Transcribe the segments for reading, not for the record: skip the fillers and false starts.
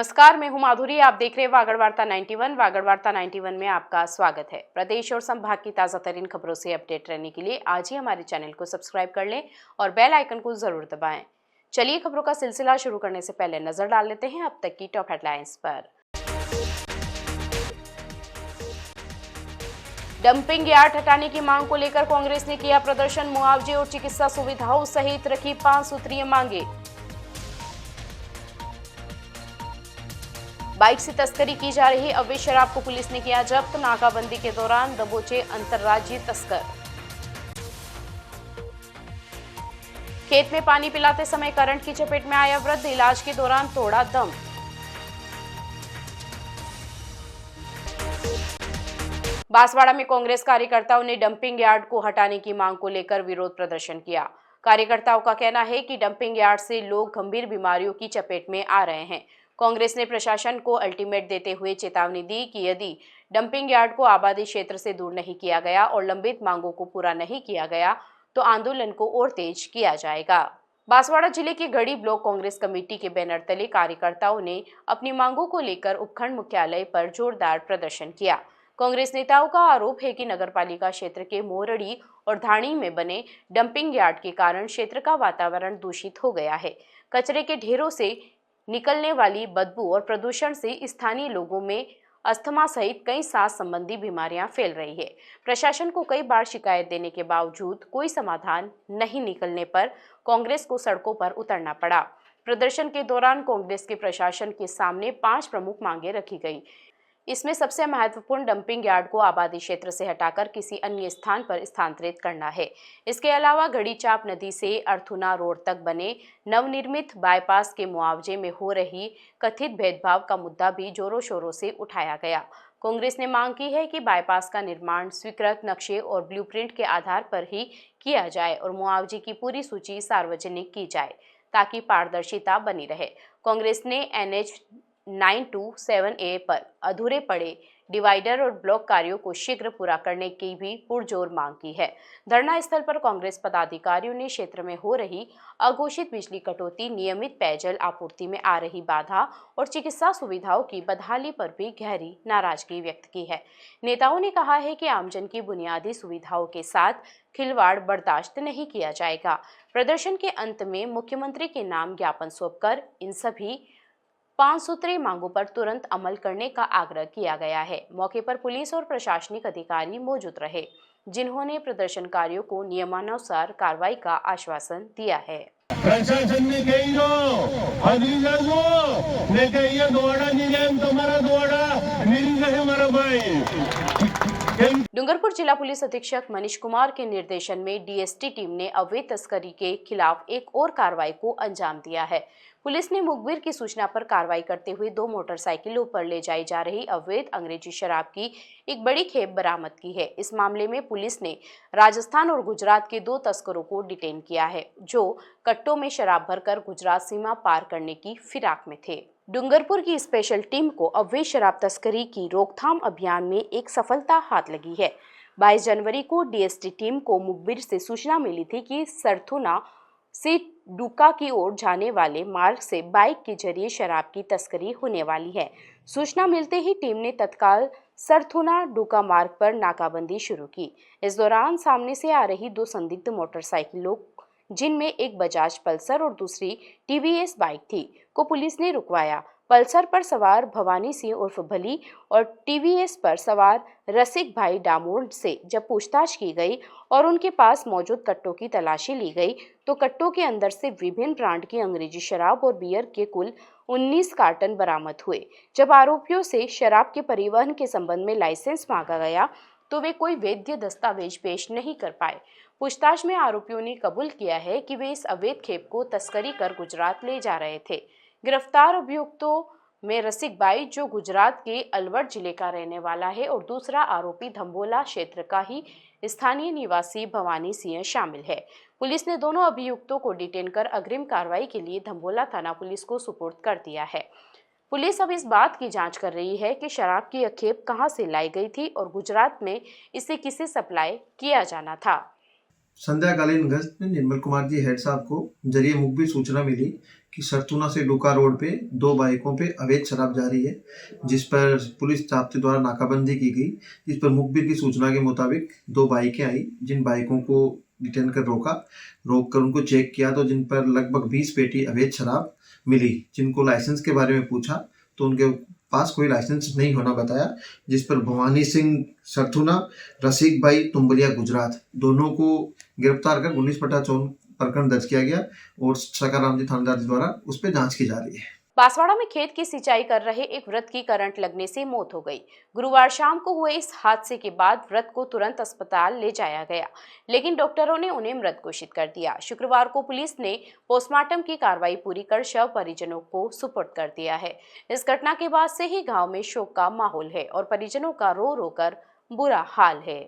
नमस्कार, मैं हूं माधुरी। आप देख रहे हैं वागड़ वार्ता 91। वागड़ वार्ता 91 में आपका स्वागत है। प्रदेश और संभाग की ताजा तरीन खबरों से अपडेट रहने के लिए आज ही हमारे चैनल को सब्सक्राइब कर लें और बेल आइकन को जरूर दबाएं। चलिए खबरों का सिलसिला शुरू करने से पहले नजर डाल लेते हैं अब तक की टॉप हेडलाइंस पर। डंपिंग यार्ड हटाने की मांग को लेकर कांग्रेस ने किया प्रदर्शन। मुआवजे और चिकित्सा सुविधाओं सहित रखी 5 सूत्रीय मांगे। बाइक से तस्करी की जा रही अवैध शराब को पुलिस ने किया जब्त। नाकाबंदी के दौरान दबोचे अंतर्राज्यीय तस्कर। खेत में पानी पिलाते समय करंट की चपेट में आया वृद्ध, इलाज के दौरान तोड़ा दम। बांसवाड़ा में कांग्रेस कार्यकर्ताओं ने डंपिंग यार्ड को हटाने की मांग को लेकर विरोध प्रदर्शन किया। कार्यकर्ताओं का कहना है कि डंपिंग यार्ड से लोग गंभीर बीमारियों की चपेट में आ रहे हैं। कांग्रेस ने प्रशासन को अल्टीमेट देते हुए चेतावनी दी कि यदि डंपिंग यार्ड को आबादी क्षेत्र से दूर नहीं किया गया और लंबित मांगों को पूरा नहीं किया गया तो आंदोलन को और तेज किया जाएगा। बांसवाड़ा जिले के गढ़ी ब्लॉक कांग्रेस कमेटी के बैनर तले कार्यकर्ताओं ने अपनी मांगों को लेकर उपखंड मुख्यालय पर जोरदार प्रदर्शन किया। कांग्रेस नेताओं का आरोप है कि नगरपालिका क्षेत्र के मोरड़ी और धाणी में बने डंपिंग यार्ड के कारण क्षेत्र का वातावरण दूषित हो गया है। कचरे के ढेरों से निकलने वाली बदबू और प्रदूषण से स्थानीय लोगों में अस्थमा सहित कई सांस संबंधी बीमारियां फैल रही है। प्रशासन को कई बार शिकायत देने के बावजूद कोई समाधान नहीं निकलने पर कांग्रेस को सड़कों पर उतरना पड़ा। प्रदर्शन के दौरान कांग्रेस के प्रशासन के सामने 5 प्रमुख मांगे रखी गई। इसमें सबसे महत्वपूर्ण डंपिंग यार्ड को आबादी क्षेत्र से हटाकर किसी अन्य स्थान पर स्थानांतरित करना है। इसके अलावा गढ़ी चाप नदी से अर्थुना रोड तक बने नवनिर्मित बाईपास के मुआवजे में हो रही कथित भेदभाव का मुद्दा भी जोरों शोरों से उठाया गया। कांग्रेस ने मांग की है कि बाईपास का निर्माण स्वीकृत नक्शे और ब्लूप्रिंट के आधार पर ही किया जाए और मुआवजे की पूरी सूची सार्वजनिक की जाए ताकि पारदर्शिता बनी रहे। कांग्रेस ने NH 927A पर अधूरे पड़े डिवाइडर और ब्लॉक कार्यों को शीघ्र पूरा करने की भी पुरजोर मांग की है। धरना स्थल पर कांग्रेस पदाधिकारियों ने क्षेत्र में हो रही अघोषित बिजली कटौती, नियमित पेयजल आपूर्ति में आ रही बाधा और चिकित्सा सुविधाओं की बदहाली पर भी गहरी नाराजगी व्यक्त की है। नेताओं ने कहा है कि आमजन की बुनियादी सुविधाओं के साथ खिलवाड़ बर्दाश्त नहीं किया जाएगा। प्रदर्शन के अंत में मुख्यमंत्री के नाम ज्ञापन सौंपकर इन सभी 5 सूत्रीय मांगों पर तुरंत अमल करने का आग्रह किया गया है। मौके पर पुलिस और प्रशासनिक अधिकारी मौजूद रहे, जिन्होंने प्रदर्शनकारियों को नियमानुसार कार्रवाई का आश्वासन दिया है। प्रशासन ने कही दो नहीं कहिए दौड़ा नहीं तुम्हारा दौड़ा नहीं हमारा भाई। डूंगरपुर जिला पुलिस अधीक्षक मनीष कुमार के निर्देशन में DST टीम ने अवैध तस्करी के खिलाफ एक और कार्रवाई को अंजाम दिया है। पुलिस ने मुखबिर की सूचना पर कार्रवाई करते हुए 2 मोटरसाइकिलों पर ले जाई जा रही अवैध अंग्रेजी शराब की एक बड़ी खेप बरामद की है। इस मामले में पुलिस ने राजस्थान और गुजरात के 2 तस्करों को डिटेन किया है, जो कट्टों में शराब भरकर गुजरात सीमा पार करने की फिराक में थे। डूंगरपुर की स्पेशल टीम को अवैध शराब तस्करी की रोकथाम अभियान में एक सफलता हाथ लगी है। 22 जनवरी को DST टीम को मुखबिर से सूचना मिली थी कि सरथुना से डुका की ओर जाने वाले मार्ग से बाइक के जरिए शराब की तस्करी होने वाली है। सूचना मिलते ही टीम ने तत्काल सरथुना डुका मार्ग पर नाकाबंदी शुरू की। इस दौरान सामने से आ रही 2 संदिग्ध मोटरसाइकिलों, जिनमें एक बजाज पल्सर और दूसरी TVS बाइक थी, को पुलिस ने रुकवाया। पल्सर पर सवार भवानी सिंह उर्फ भली और TVS पर सवार रसिक भाई डामोर से जब पूछताछ की गई और उनके पास मौजूद कट्टों की तलाशी ली गई तो कट्टों के अंदर से विभिन्न ब्रांड की अंग्रेजी शराब और बियर के कुल 19 कार्टन बरामद हुए। जब आरोपियों से शराब के परिवहन के संबंध में लाइसेंस मांगा गया तो वे कोई वैध दस्तावेज पेश नहीं कर पाए। पूछताछ में आरोपियों ने कबूल किया है कि वे इस अवैध खेप को तस्करी कर गुजरात ले जा रहे थे। गिरफ्तार अभियुक्तों में रसिक बाई, जो गुजरात के अलवर जिले का रहने वाला है, और दूसरा आरोपी धम्बोला क्षेत्र का ही स्थानीय निवासी भवानी सिंह शामिल है। पुलिस ने दोनों अभियुक्तों को डिटेन कर अग्रिम कार्रवाई के लिए धम्बोला थाना पुलिस को सुपुर्द कर दिया है। पुलिस अब इस बात की जांच कर रही है कि शराब की यह खेप कहां से लाई गई थी और गुजरात में इसे किसे सप्लाई किया जाना था। संध्याकालीन गश्त में निर्मल कुमार जी हेड साहब को जरिए मुखबिर सूचना मिली कि सरथुना से डोका रोड पे 2 बाइकों पे अवैध शराब जारी है, जिस पर पुलिस जाब्ते द्वारा नाकाबंदी की गई। जिस पर मुखबिर की सूचना के मुताबिक 2 बाइकें आई, जिन बाइकों को डिटेन कर रोक कर उनको चेक किया तो जिन पर लगभग 20 पेटी अवैध शराब मिली। जिनको लाइसेंस के बारे में पूछा तो उनके पास कोई लाइसेंस नहीं होना बताया, जिस पर भवानी सिंह सरथुना, रसिक भाई तुम्बलिया गुजरात दोनों को गिरफ्तार कर 19/4 प्रकरण दर्ज किया गया और सकाराम जी थानेदार द्वारा उस पर जांच की जा रही है। बांसवाड़ा में खेत की सिंचाई कर रहे एक वृद्ध की करंट लगने से मौत हो गई। गुरुवार शाम को हुए इस हादसे के बाद वृद्ध को तुरंत अस्पताल ले जाया गया, लेकिन डॉक्टरों ने उन्हें मृत घोषित कर दिया। शुक्रवार को पुलिस ने पोस्टमार्टम की कार्रवाई पूरी कर शव परिजनों को सुपुर्द कर दिया है। इस घटना के बाद से ही गांव में शोक का माहौल है और परिजनों का रो रो कर बुरा हाल है।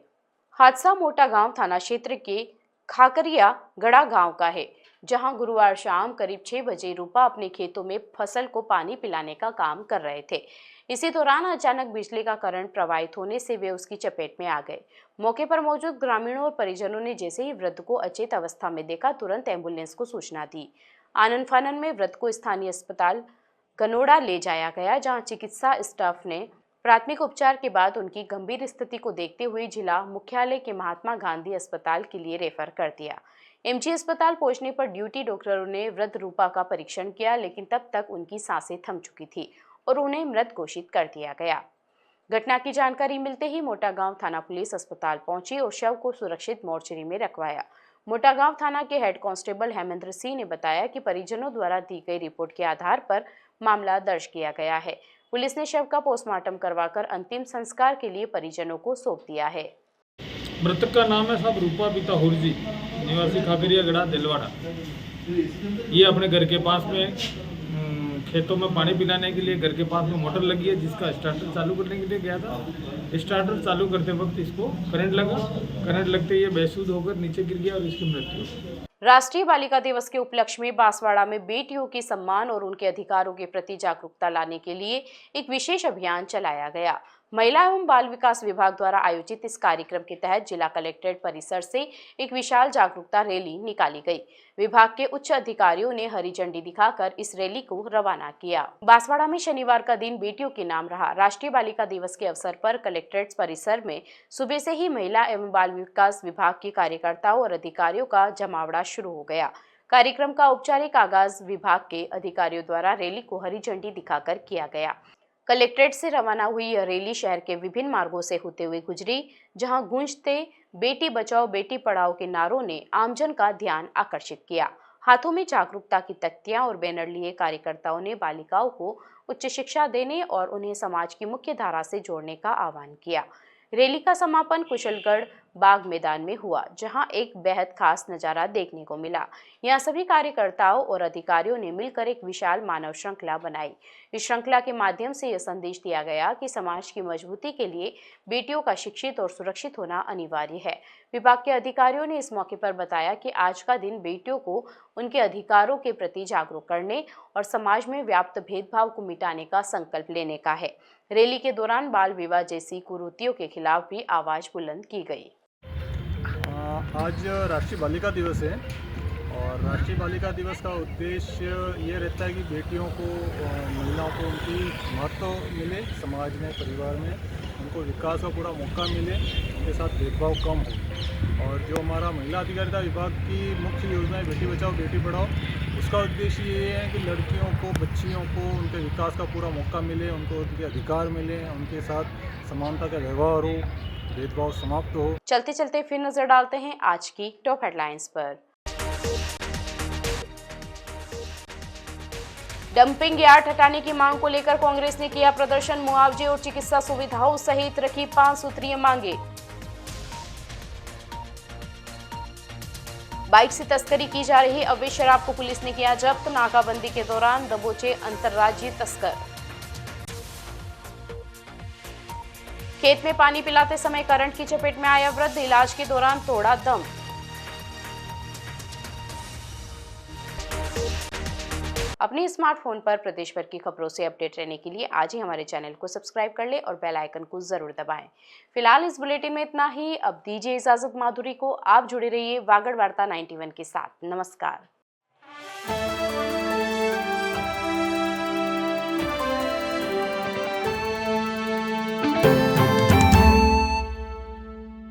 हादसा मोटा गांव थाना क्षेत्र के खाकरिया गड़ा गांव का है, जहां गुरुवार शाम करीब 6 बजे रूपा अपने खेतों में फसल को पानी पिलाने का काम कर रहे थे। इसी दौरान अचानक बिजली का करंट प्रवाहित होने से वे उसकी चपेट में आ गए। मौके पर मौजूद ग्रामीणों और परिजनों ने जैसे ही वृद्ध को अचेत अवस्था में देखा, तुरंत एम्बुलेंस को सूचना दी। आनन फानन में वृद्ध को स्थानीय अस्पताल गनोड़ा ले जाया गया, जहाँ चिकित्सा स्टाफ ने प्राथमिक उपचार के बाद उनकी गंभीर स्थिति को देखते हुए जिला मुख्यालय के महात्मा गांधी अस्पताल के लिए रेफर कर दिया। एमजी अस्पताल पहुंचने पर ड्यूटी डॉक्टरों ने वृद्ध रूपा का परीक्षण किया, लेकिन तब तक उनकी सांसें थम चुकी थी और उन्हें मृत घोषित कर दिया गया। घटना की जानकारी मिलते ही मोटागांव थाना पुलिस अस्पताल पहुंची और शव को सुरक्षित मोर्चरी में रखवाया। मोटागांव थाना के हेड कांस्टेबल हेमेंद्र सिंह ने बताया कि परिजनों द्वारा दी गई रिपोर्ट के आधार पर मामला दर्ज किया गया है। पुलिस ने शव का पोस्टमार्टम करवाकर अंतिम संस्कार के लिए परिजनों को सौंप दिया है। मृतक का नाम है साहब रूपा पिता हुरजी, निवासी खाकरिया गड़ा दिलवाड़ा। ये अपने घर के पास में खेतों में पानी पिलाने के लिए घर के पास में मोटर लगी है, जिसका स्टार्टर चालू करने के लिए गया था। स्टार्टर चालू करते वक्त इसको करंट लगा। करंट लगते ये बेसुध होकर नीचे गिर गया और इसकी मृत्यु हो गई। राष्ट्रीय बालिका दिवस के उपलक्ष्य में बांसवाड़ा में बेटियों के सम्मान और उनके अधिकारों के प्रति जागरूकता लाने के लिए एक विशेष अभियान चलाया गया। महिला एवं बाल विकास विभाग द्वारा आयोजित इस कार्यक्रम के तहत जिला कलेक्ट्रेट परिसर से एक विशाल जागरूकता रैली निकाली गई। विभाग के उच्च अधिकारियों ने हरी झंडी दिखाकर इस रैली को रवाना किया। बांसवाड़ा में शनिवार का दिन बेटियों के नाम रहा। राष्ट्रीय बालिका दिवस के अवसर पर कलेक्ट्रेट परिसर में सुबह से ही महिला एवं बाल विकास विभाग के कार्यकर्ताओं और अधिकारियों का जमावड़ा शुरू हो गया। कार्यक्रम का औपचारिक आगाज विभाग के अधिकारियों द्वारा रैली को हरी झंडी दिखाकर किया गया। कलेक्ट्रेट से रवाना हुई यह रैली शहर के विभिन्न मार्गों से होते हुए गुजरी, जहां गूंजते बेटी बचाओ बेटी पढ़ाओ के नारों ने आमजन का ध्यान आकर्षित किया। हाथों में जागरूकता की तख्तियां और बैनर लिए कार्यकर्ताओं ने बालिकाओं को उच्च शिक्षा देने और उन्हें समाज की मुख्य धारा से जोड़ने का आह्वान किया। रैली का समापन कुशलगढ़ बाग मैदान में हुआ, जहां एक बेहद खास नजारा देखने को मिला। यहां सभी कार्यकर्ताओं और अधिकारियों ने मिलकर एक विशाल मानव श्रृंखला बनाई। इस श्रृंखला के माध्यम से यह संदेश दिया गया कि समाज की मजबूती के लिए बेटियों का शिक्षित और सुरक्षित होना अनिवार्य है। विभाग के अधिकारियों ने इस मौके पर बताया कि आज का दिन बेटियों को उनके अधिकारों के प्रति जागरूक करने और समाज में व्याप्त भेदभाव को मिटाने का संकल्प लेने का है। रैली के दौरान बाल विवाह जैसी कुरीतियों के खिलाफ भी आवाज बुलंद की गई। आज राष्ट्रीय बालिका दिवस है और राष्ट्रीय बालिका दिवस का उद्देश्य ये रहता है कि बेटियों को, महिलाओं को उनकी महत्व मिले, समाज में, परिवार में उनको विकास का पूरा मौका मिले, उनके साथ भेदभाव कम हो। और जो हमारा महिला अधिकारिता विभाग की मुख्य योजना है बेटी बचाओ बेटी पढ़ाओ, उसका उद्देश्य ये है कि लड़कियों को, बच्चियों को उनके विकास का पूरा मौका मिले, उनको उनके अधिकार मिले, उनके साथ समानता का व्यवहार हो, भेदभाव समाप्त हो। चलते चलते फिर नजर डालते हैं आज की टॉप हेडलाइंस पर। डंपिंग यार्ड हटाने की मांग को लेकर कांग्रेस ने किया प्रदर्शन। मुआवजे और चिकित्सा सुविधाओं सहित रखी 5 सूत्रीय मांगे। बाइक से तस्करी की जा रही अवैध शराब को पुलिस ने किया जब्त। नाकाबंदी के दौरान दबोचे अंतर्राज्यीय तस्कर। खेत में पानी पिलाते समय करंट की चपेट में आया वृद्ध, इलाज के दौरान तोड़ा दम। अपने स्मार्टफोन पर प्रदेश भर की खबरों से अपडेट रहने के लिए आज ही हमारे चैनल को सब्सक्राइब कर ले और बेल आइकन को जरूर दबाएं। फिलहाल इस बुलेटिन में इतना ही। अब दीजिए इजाजत माधुरी को। आप जुड़े रहिए वागड़ वार्ता 91 के साथ। नमस्कार।